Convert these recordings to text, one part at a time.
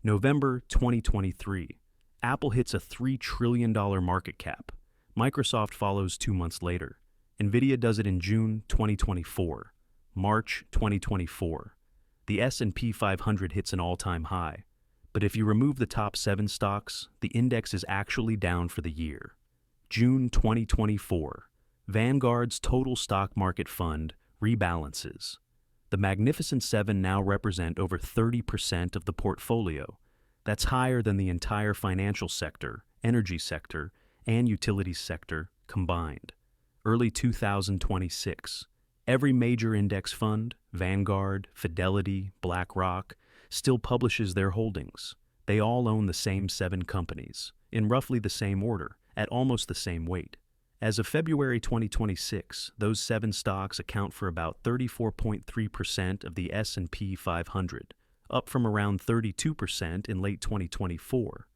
November 2023. Apple hits a $3 trillion market cap. Microsoft follows 2 months later. Nvidia does it in June 2024. March 2024. The S&P 500 hits an all-time high. But if you remove the top 7 stocks, the index is actually down for the year. June 2024. Vanguard's total stock market fund rebalances. The Magnificent Seven now represent over 30% of the portfolio. That's higher than the entire financial sector, energy sector, and utilities sector combined. Early 2026. Every major index fund, Vanguard, Fidelity, BlackRock, still publishes their holdings. They all own the same 7 companies, in roughly the same order, at almost the same weight. As of February 2026, those 7 stocks account for about 34.3% of the S&P 500, up from around 32% in late 2024.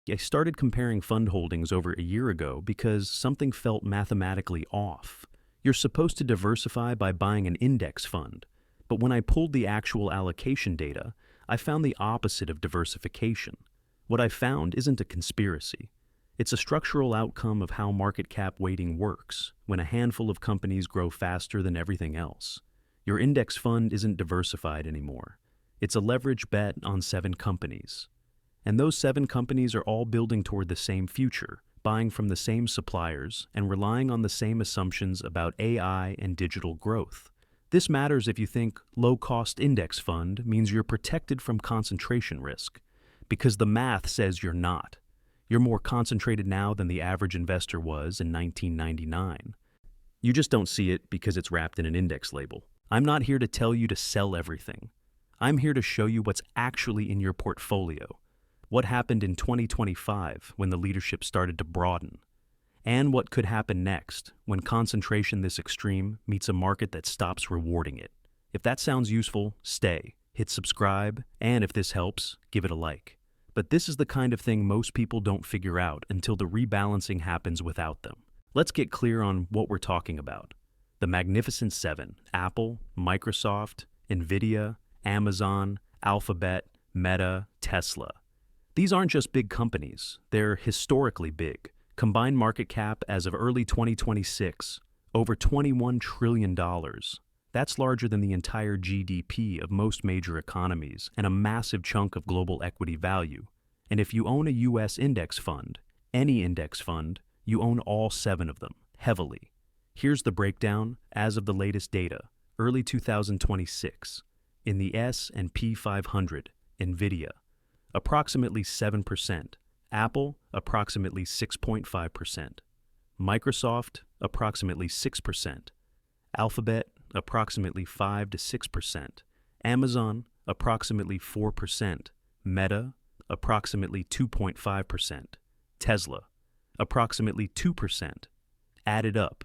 I started comparing fund holdings over a year ago because something felt mathematically off. You're supposed to diversify by buying an index fund, but when I pulled the actual allocation data, I found the opposite of diversification. What I found isn't a conspiracy. It's a structural outcome of how market cap weighting works when a handful of companies grow faster than everything else. Your index fund isn't diversified anymore. It's a leverage bet on 7 companies. And those 7 companies are all building toward the same future, buying from the same suppliers and relying on the same assumptions about AI and digital growth. This matters if you think low-cost index fund means you're protected from concentration risk, because the math says you're not. You're more concentrated now than the average investor was in 1999. You just don't see it because it's wrapped in an index label. I'm not here to tell you to sell everything. I'm here to show you what's actually in your portfolio, what happened in 2025 when the leadership started to broaden, and what could happen next when concentration this extreme meets a market that stops rewarding it. If that sounds useful, stay, hit subscribe, and if this helps, give it a like. But this is the kind of thing most people don't figure out until the rebalancing happens without them. Let's get clear on what we're talking about. The Magnificent Seven: Apple, Microsoft, Nvidia, Amazon, Alphabet, Meta, Tesla. These aren't just big companies, they're historically big. Combined market cap as of early 2026, over $21 trillion. That's larger than the entire GDP of most major economies and a massive chunk of global equity value. And if you own a US index fund, any index fund, you own all 7 of them, heavily. Here's the breakdown as of the latest data, early 2026. In the S&P 500, Nvidia, approximately 7%. Apple, approximately 6.5%. Microsoft, approximately 6%. Alphabet, approximately 5 to 6%. Amazon, approximately 4%. Meta, approximately 2.5%. Tesla, approximately 2%. Add it up,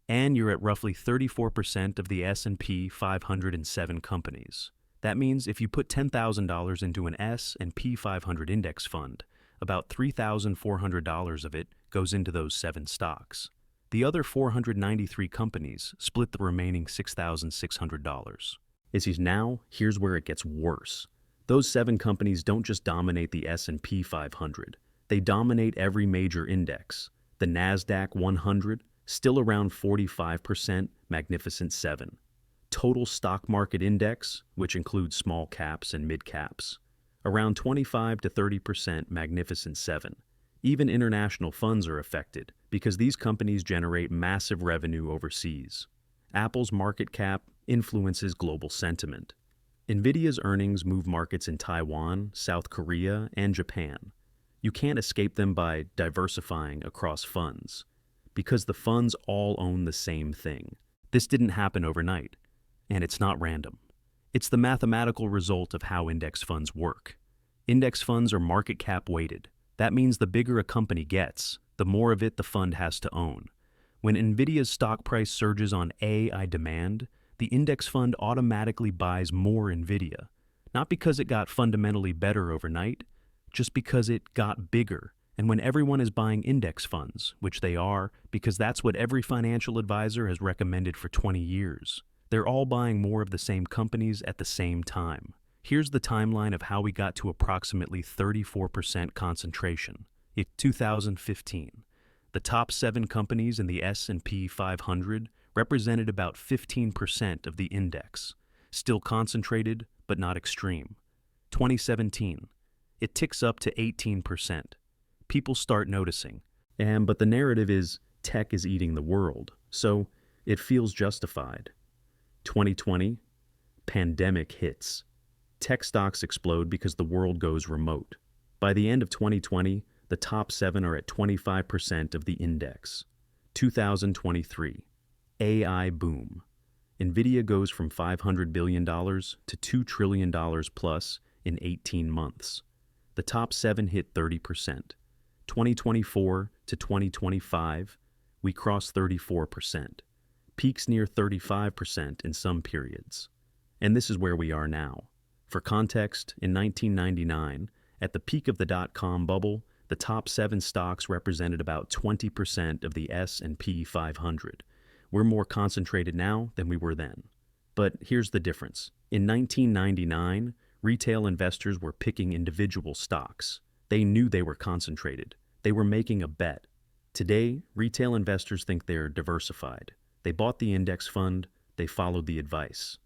and you're at roughly 34% of the S&P 507 companies. That means if you put $10,000 into an S&P 500 index fund, about $3,400 of it goes into those 7 stocks. The other 493 companies split the remaining $6,600. Here's where it gets worse. Those 7 companies don't just dominate the S&P 500. They dominate every major index. The NASDAQ 100, still around 45%, Magnificent 7. Total stock market index, which includes small caps and mid caps, around 25 to 30%, Magnificent 7. Even international funds are affected because these companies generate massive revenue overseas. Apple's market cap influences global sentiment. Nvidia's earnings move markets in Taiwan, South Korea, and Japan. You can't escape them by diversifying across funds, because the funds all own the same thing. This didn't happen overnight, and it's not random. It's the mathematical result of how index funds work. Index funds are market cap weighted. That means the bigger a company gets, the more of it the fund has to own. When Nvidia's stock price surges on AI demand, the index fund automatically buys more Nvidia, not because it got fundamentally better overnight, just because it got bigger. And when everyone is buying index funds, which they are, because that's what every financial advisor has recommended for 20 years, they're all buying more of the same companies at the same time. Here's the timeline of how we got to approximately 34% concentration. In 2015, the top 7 companies in the S&P 500 represented about 15% of the index, still concentrated but not extreme. 2017, it ticks up to 18%. People start noticing. But the narrative is tech is eating the world, so it feels justified. 2020, pandemic hits. Tech stocks explode because the world goes remote. By the end of 2020, the top 7 are at 25% of the index. 2023, AI boom. Nvidia goes from $500 billion to $2 trillion plus in 18 months. The top 7 hit 30%. 2024 to 2025, we cross 34%. Peaks near 35% in some periods. And this is where we are now. For context, in 1999, at the peak of the dot-com bubble, the top 7 stocks represented about 20% of the S&P 500. We're more concentrated now than we were then. But here's the difference. In 1999, retail investors were picking individual stocks. They knew they were concentrated. They were making a bet. Today, retail investors think they're diversified. They bought the index fund, they followed the advice.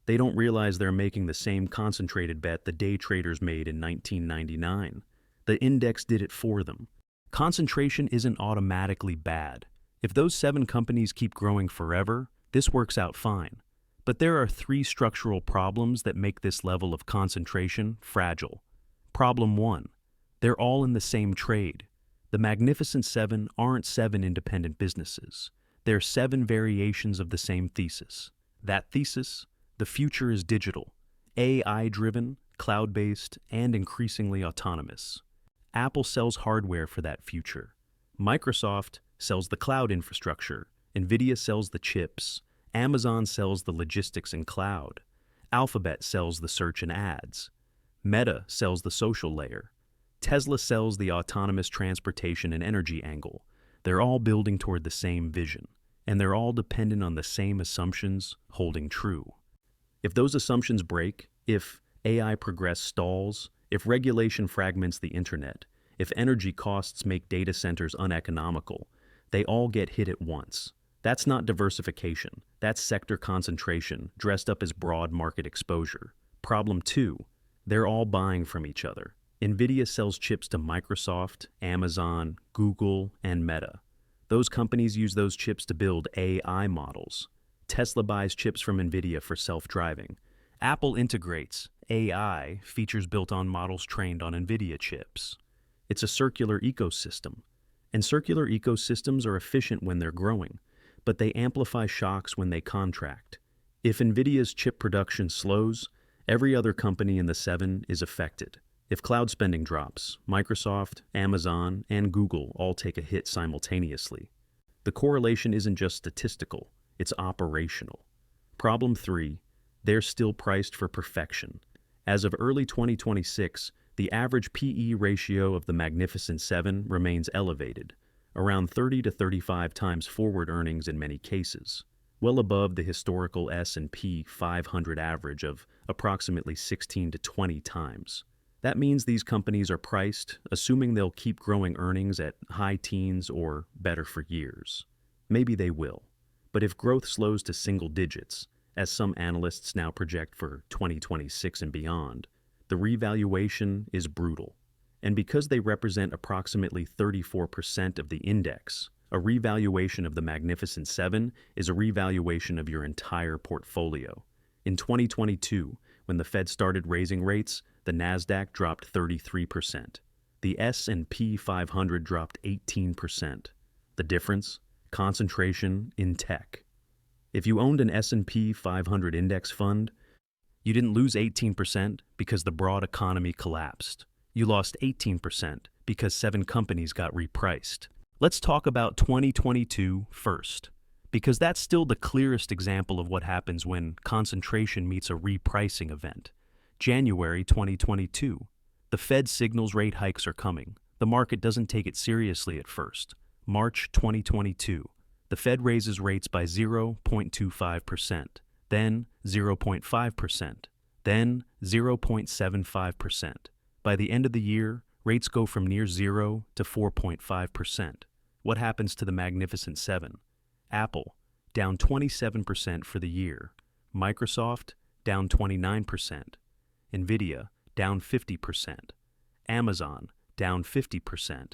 They don't realize they're making the same concentrated bet the day traders made in 1999. The index did it for them. Concentration isn't automatically bad. If those 7 companies keep growing forever, this works out fine. But there are 3 structural problems that make this level of concentration fragile. Problem 1, they're all in the same trade. The Magnificent 7 aren't 7 independent businesses. They're 7 variations of the same thesis. That thesis? The future is digital, AI-driven, cloud-based, and increasingly autonomous. Apple sells hardware for that future. Microsoft sells the cloud infrastructure. Nvidia sells the chips. Amazon sells the logistics and cloud. Alphabet sells the search and ads. Meta sells the social layer. Tesla sells the autonomous transportation and energy angle. They're all building toward the same vision, and they're all dependent on the same assumptions holding true. If those assumptions break, if AI progress stalls, if regulation fragments the internet, if energy costs make data centers uneconomical, they all get hit at once. That's not diversification. That's sector concentration dressed up as broad market exposure. Problem 2, they're all buying from each other. Nvidia sells chips to Microsoft, Amazon, Google, and Meta. Those companies use those chips to build AI models. Tesla buys chips from Nvidia for self-driving. Apple integrates AI features built on models trained on Nvidia chips. It's a circular ecosystem. And circular ecosystems are efficient when they're growing, but they amplify shocks when they contract. If Nvidia's chip production slows, every other company in the 7 is affected. If cloud spending drops, Microsoft, Amazon, and Google all take a hit simultaneously. The correlation isn't just statistical, it's operational. Problem 3, they're still priced for perfection. As of early 2026, the average PE ratio of the Magnificent 7 remains elevated, around 30 to 35 times forward earnings in many cases, well above the historical S&P 500 average of approximately 16 to 20 times. That means these companies are priced, assuming they'll keep growing earnings at high teens or better for years. Maybe they will. But if growth slows to single digits, as some analysts now project for 2026 and beyond, the revaluation is brutal. And because they represent approximately 34% of the index, a revaluation of the Magnificent 7 is a revaluation of your entire portfolio. In 2022, when the Fed started raising rates, the Nasdaq dropped 33%. The S&P 500 dropped 18%. The difference? Concentration in tech. If you owned an S&P 500 index fund, you didn't lose 18% because the broad economy collapsed. You lost 18% because 7 companies got repriced. Let's talk about 2022 first, because that's still the clearest example of what happens when concentration meets a repricing event. January 2022. The Fed signals rate hikes are coming. The market doesn't take it seriously at first. March 2022. The Fed raises rates by 0.25%, then 0.5%, then 0.75%. By the end of the year, rates go from near 0 to 4.5%. What happens to the Magnificent Seven? Apple, down 27% for the year. Microsoft, down 29%. Nvidia, down 50%. Amazon, down 50%.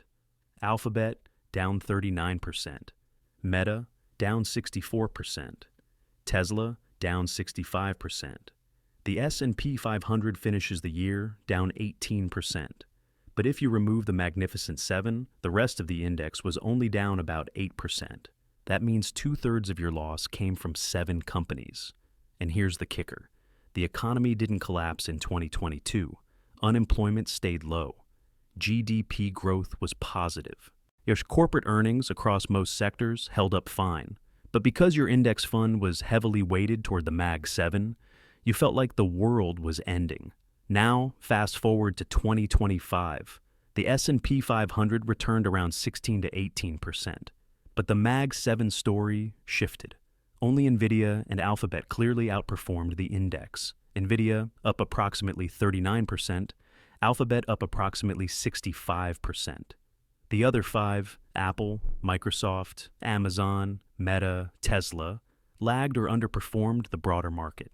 Alphabet, down 39%. Meta, down 64%. Tesla, down 65%. The S&P 500 finishes the year down 18%. But if you remove the Magnificent Seven, the rest of the index was only down about 8%. That means 2/3 of your loss came from 7 companies. And here's the kicker. The economy didn't collapse in 2022. Unemployment stayed low. GDP growth was positive. Your corporate earnings across most sectors held up fine. But because your index fund was heavily weighted toward the Mag 7, you felt like the world was ending. Now, fast forward to 2025. The S&P 500 returned around 16 to 18%. But the Mag 7 story shifted. Only Nvidia and Alphabet clearly outperformed the index. Nvidia up approximately 39%, Alphabet up approximately 65%. The other 5, Apple, Microsoft, Amazon, Meta, Tesla, lagged or underperformed the broader market.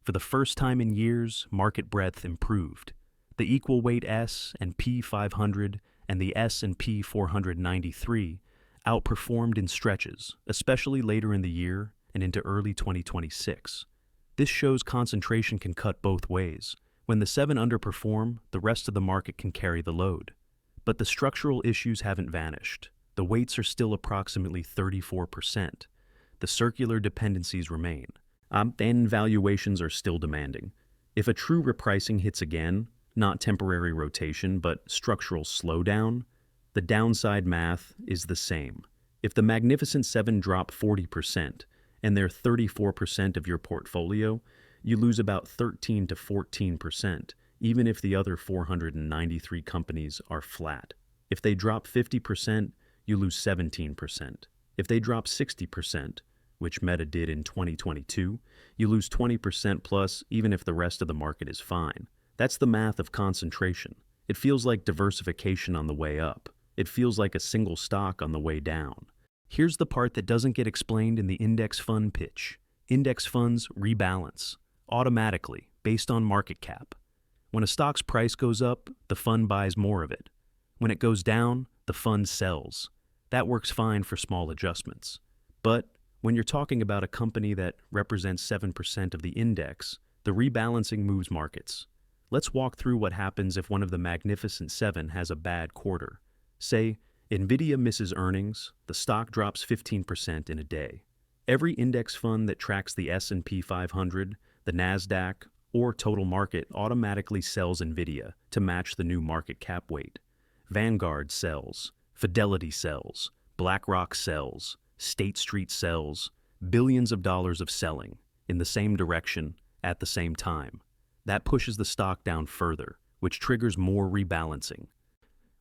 For the first time in years, market breadth improved. The equal weight S&P 500 and the S&P 493 outperformed in stretches, especially later in the year and into early 2026. This shows concentration can cut both ways. When the 7 underperform, the rest of the market can carry the load. But the structural issues haven't vanished. The weights are still approximately 34%. The circular dependencies remain. And valuations are still demanding. If a true repricing hits again, not temporary rotation, but structural slowdown, the downside math is the same. If the Magnificent Seven drop 40% and they're 34% of your portfolio, you lose about 13 to 14%, even if the other 493 companies are flat. If they drop 50%, you lose 17%. If they drop 60%, which Meta did in 2022, you lose 20% plus even if the rest of the market is fine. That's the math of concentration. It feels like diversification on the way up. It feels like a single stock on the way down. Here's the part that doesn't get explained in the index fund pitch. Index funds rebalance automatically based on market cap. When a stock's price goes up, the fund buys more of it. When it goes down, the fund sells. That works fine for small adjustments. But when you're talking about a company that represents 7% of the index, the rebalancing moves markets. Let's walk through what happens if one of the Magnificent Seven has a bad quarter. Say, Nvidia misses earnings, the stock drops 15% in a day. Every index fund that tracks the S&P 500, the NASDAQ, or total market automatically sells Nvidia to match the new market cap weight. Vanguard sells, Fidelity sells, BlackRock sells, State Street sells, billions of dollars of selling in the same direction at the same time. That pushes the stock down further, which triggers more rebalancing,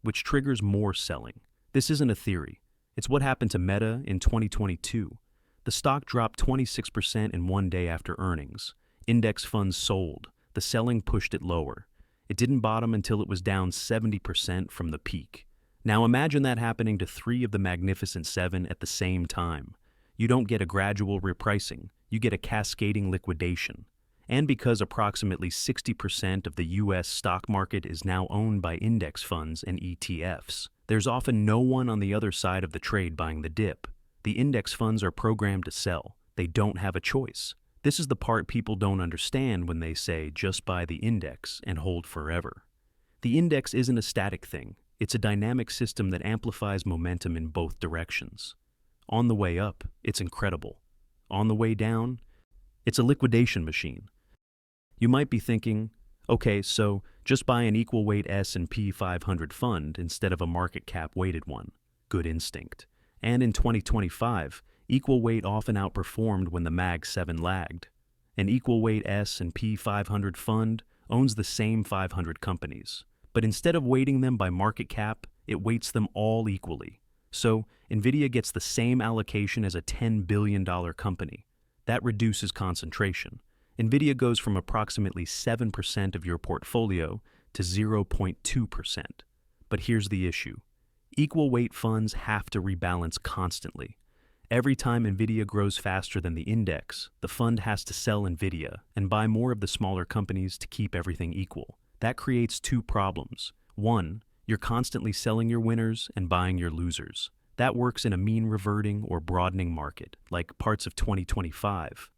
which triggers more selling. This isn't a theory. It's what happened to Meta in 2022. The stock dropped 26% in one day after earnings. Index funds sold. The selling pushed it lower. It didn't bottom until it was down 70% from the peak. Now imagine that happening to 3 of the Magnificent Seven at the same time. You don't get a gradual repricing. You get a cascading liquidation. And because approximately 60% of the U.S. stock market is now owned by index funds and ETFs, there's often no one on the other side of the trade buying the dip. The index funds are programmed to sell. They don't have a choice. This is the part people don't understand when they say just buy the index and hold forever. The index isn't a static thing. It's a dynamic system that amplifies momentum in both directions. On the way up, it's incredible. On the way down, it's a liquidation machine. You might be thinking, okay, so just buy an equal weight S&P 500 fund instead of a market cap weighted one. Good instinct. And in 2025, equal weight often outperformed when the Mag 7 lagged. An equal weight S&P 500 fund owns the same 500 companies, but instead of weighting them by market cap, it weights them all equally. So, Nvidia gets the same allocation as a $10 billion company. That reduces concentration. NVIDIA goes from approximately 7% of your portfolio to 0.2%. But here's the issue. Equal weight funds have to rebalance constantly. Every time NVIDIA grows faster than the index, the fund has to sell NVIDIA and buy more of the smaller companies to keep everything equal. That creates two problems. One, you're constantly selling your winners and buying your losers. That works in a mean reverting or broadening market, like parts of 2025.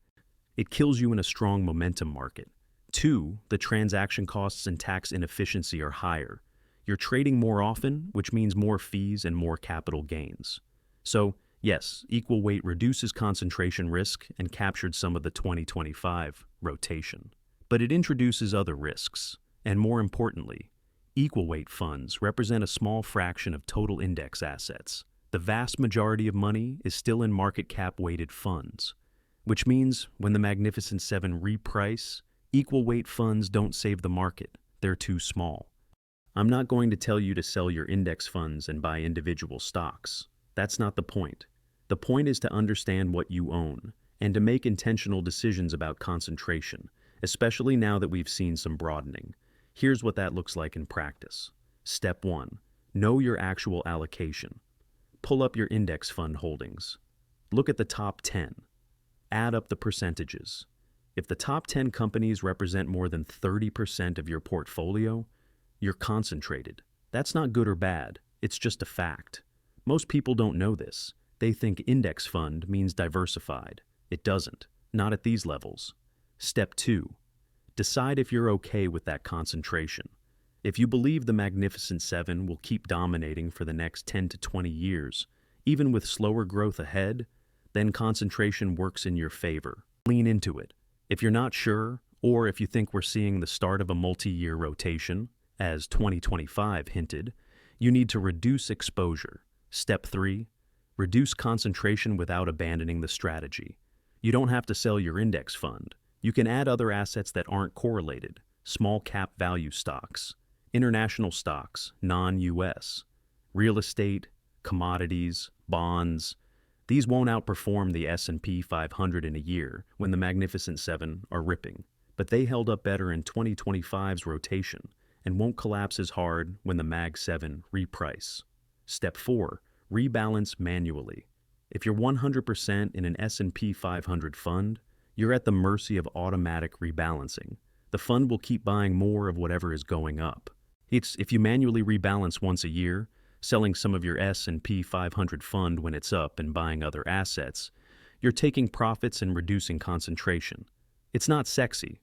It kills you in a strong momentum market. Two, the transaction costs and tax inefficiency are higher. You're trading more often, which means more fees and more capital gains. So, yes, equal weight reduces concentration risk and captured some of the 2025 rotation. But it introduces other risks. And more importantly, equal weight funds represent a small fraction of total index assets. The vast majority of money is still in market cap weighted funds, which means when the Magnificent Seven reprice, equal weight funds don't save the market. They're too small. I'm not going to tell you to sell your index funds and buy individual stocks. That's not the point. The point is to understand what you own and to make intentional decisions about concentration, especially now that we've seen some broadening. Here's what that looks like in practice. Step 1. Know your actual allocation. Pull up your index fund holdings. Look at the top 10. Add up the percentages. If the top 10 companies represent more than 30% of your portfolio, you're concentrated. That's not good or bad, it's just a fact. Most people don't know this. They think index fund means diversified. It doesn't, not at these levels. Step 2. Decide if you're okay with that concentration. If you believe the Magnificent Seven will keep dominating for the next 10 to 20 years, even with slower growth ahead, then concentration works in your favor. Lean into it. If you're not sure, or if you think we're seeing the start of a multi-year rotation, as 2025 hinted, you need to reduce exposure. Step 3. Reduce concentration without abandoning the strategy. You don't have to sell your index fund. You can add other assets that aren't correlated, small cap value stocks, international stocks, non-US, real estate, commodities, bonds. These won't outperform the S&P 500 in a year when the Magnificent Seven are ripping, but they held up better in 2025's rotation and won't collapse as hard when the Mag 7 reprice. Step 4. Rebalance manually. If you're 100% in an S&P 500 fund, you're at the mercy of automatic rebalancing. The fund will keep buying more of whatever is going up. If you manually rebalance once a year, selling some of your S&P 500 fund when it's up and buying other assets, you're taking profits and reducing concentration. It's not sexy,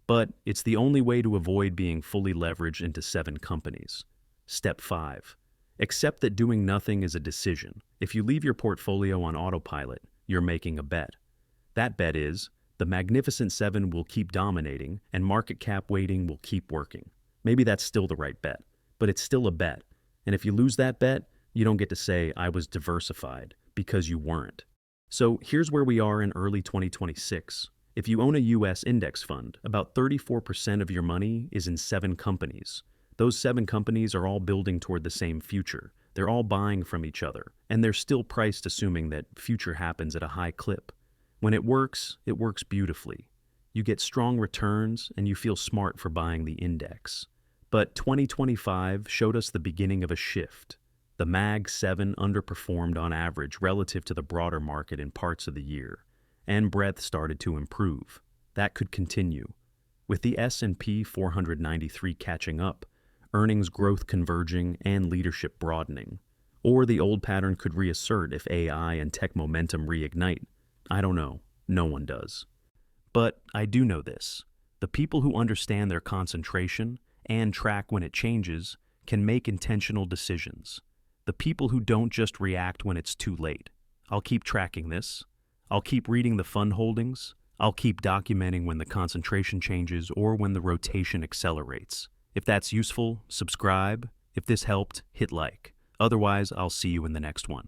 but it's the only way to avoid being fully leveraged into 7 companies. Step 5. Accept that doing nothing is a decision. If you leave your portfolio on autopilot, you're making a bet. That bet is, the Magnificent Seven will keep dominating and market cap weighting will keep working. Maybe that's still the right bet, but it's still a bet. And if you lose that bet, you don't get to say, I was diversified, because you weren't. So here's where we are in early 2026. If you own a US index fund, about 34% of your money is in 7 companies. Those 7 companies are all building toward the same future. They're all buying from each other, and they're still priced assuming that future happens at a high clip. When it works beautifully. You get strong returns and you feel smart for buying the index. But 2025 showed us the beginning of a shift. The Mag 7 underperformed on average relative to the broader market in parts of the year, and breadth started to improve. That could continue. With the S&P 493 catching up, earnings growth converging, and leadership broadening. Or the old pattern could reassert if AI and tech momentum reignite. I don't know. No one does. But I do know this. The people who understand their concentration and track when it changes can make intentional decisions. The people who don't just react when it's too late. I'll keep tracking this. I'll keep reading the fund holdings. I'll keep documenting when the concentration changes or when the rotation accelerates. If that's useful, subscribe. If this helped, hit like. Otherwise, I'll see you in the next one.